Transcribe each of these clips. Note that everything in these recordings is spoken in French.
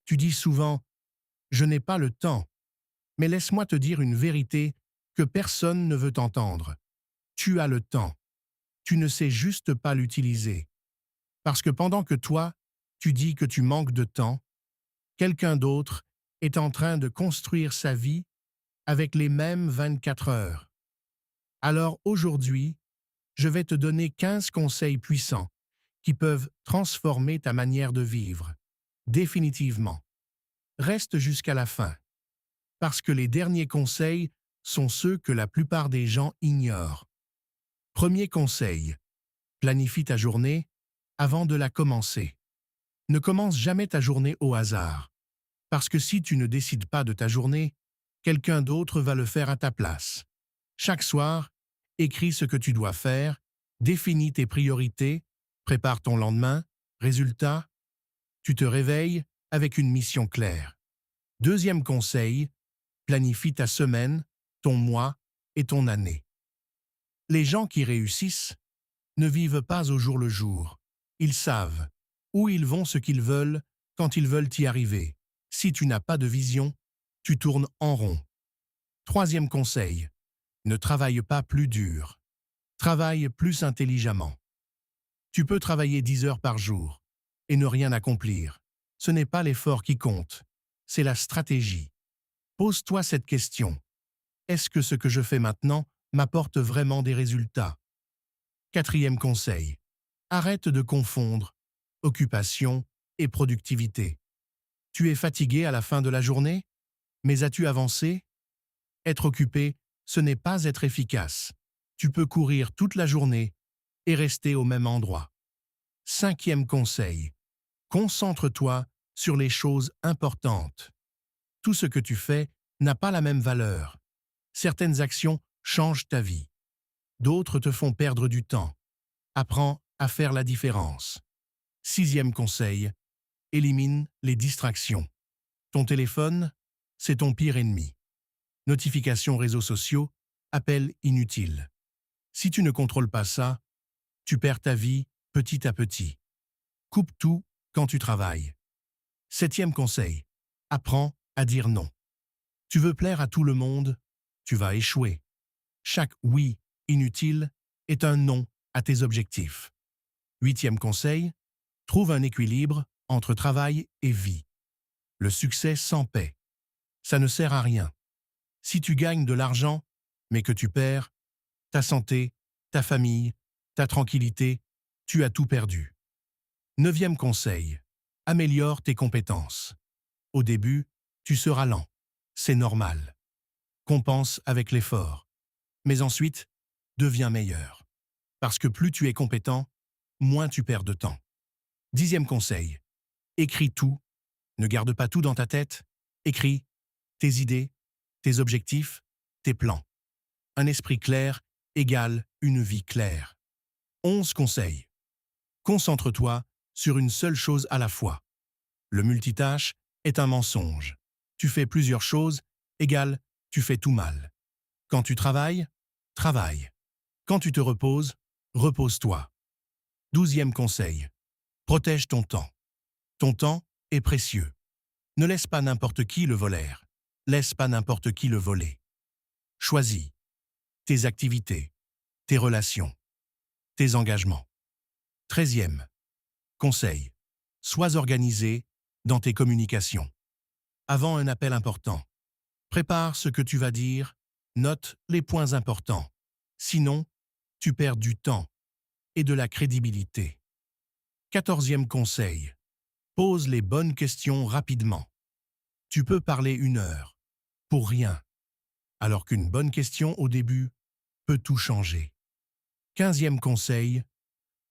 Tu dis souvent « je n'ai pas le temps », mais laisse-moi te dire une vérité que personne ne veut entendre. Tu as le temps. Tu ne sais juste pas l'utiliser. Parce que pendant que toi, tu dis que tu manques de temps, quelqu'un d'autre est en train de construire sa vie avec les mêmes 24 heures. Alors aujourd'hui, je vais te donner 15 conseils puissants qui peuvent transformer ta manière de vivre. Définitivement. Reste jusqu'à la fin, parce que les derniers conseils sont ceux que la plupart des gens ignorent. Premier conseil, planifie ta journée avant de la commencer. Ne commence jamais ta journée au hasard, parce que si tu ne décides pas de ta journée, quelqu'un d'autre va le faire à ta place. Chaque soir, écris ce que tu dois faire, définis tes priorités, prépare ton lendemain, résultat, tu te réveilles avec une mission claire. Deuxième conseil, planifie ta semaine, ton mois et ton année. Les gens qui réussissent ne vivent pas au jour le jour. Ils savent où ils vont, ce qu'ils veulent, quand ils veulent y arriver. Si tu n'as pas de vision, tu tournes en rond. Troisième conseil, ne travaille pas plus dur. Travaille plus intelligemment. Tu peux travailler 10 heures par jour et ne rien accomplir. Ce n'est pas l'effort qui compte, c'est la stratégie. Pose-toi cette question. Est-ce que ce que je fais maintenant m'apporte vraiment des résultats? Quatrième conseil, arrête de confondre occupation et productivité. Tu es fatigué à la fin de la journée, mais as-tu avancé? Être occupé, ce n'est pas être efficace. Tu peux courir toute la journée et rester au même endroit. Cinquième conseil, concentre-toi sur les choses importantes. Tout ce que tu fais n'a pas la même valeur. Certaines actions changent ta vie. D'autres te font perdre du temps. Apprends à faire la différence. Sixième conseil, élimine les distractions. Ton téléphone, c'est ton pire ennemi. Notifications, réseaux sociaux, appels inutiles. Si tu ne contrôles pas ça, tu perds ta vie petit à petit. Coupe tout quand tu travailles. Septième conseil, apprends à dire non. Tu veux plaire à tout le monde, tu vas échouer. Chaque oui inutile est un non à tes objectifs. Huitième conseil, trouve un équilibre entre travail et vie. Le succès sans paix, ça ne sert à rien. Si tu gagnes de l'argent, mais que tu perds ta santé, ta famille, ta tranquillité, tu as tout perdu. Neuvième conseil, améliore tes compétences. Au début, tu seras lent. C'est normal. Compense avec l'effort. Mais ensuite, deviens meilleur. Parce que plus tu es compétent, moins tu perds de temps. Dixième conseil, écris tout. Ne garde pas tout dans ta tête. Écris tes idées, tes objectifs, tes plans. Un esprit clair égale une vie claire. 11 conseils. Concentre-toi sur une seule chose à la fois. Le multitâche est un mensonge. Tu fais plusieurs choses égale tu fais tout mal. Quand tu travailles, travaille. Quand tu te reposes, repose-toi. 12e conseil. Protège ton temps. Ton temps est précieux. Ne laisse pas n'importe qui le voler. Laisse pas n'importe qui le voler. Choisis tes activités, tes relations, tes engagements. 13e conseil. Sois organisé dans tes communications. Avant un appel important, prépare ce que tu vas dire, note les points importants. Sinon, tu perds du temps et de la crédibilité. 14e conseil. Pose les bonnes questions rapidement. Tu peux parler 1 heure pour rien, alors qu'une bonne question au début peut tout changer. 15e conseil.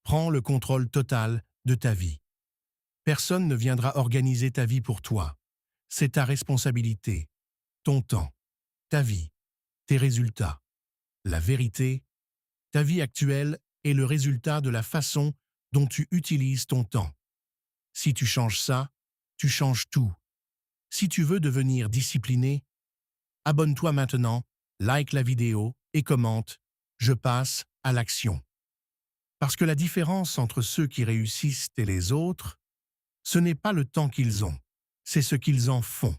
Prends le contrôle total de ta vie. Personne ne viendra organiser ta vie pour toi. C'est ta responsabilité, ton temps, ta vie, tes résultats. La vérité, ta vie actuelle est le résultat de la façon dont tu utilises ton temps. Si tu changes ça, tu changes tout. Si tu veux devenir discipliné, abonne-toi maintenant, like la vidéo et commente « Je passe à l'action ». Parce que la différence entre ceux qui réussissent et les autres, ce n'est pas le temps qu'ils ont, c'est ce qu'ils en font.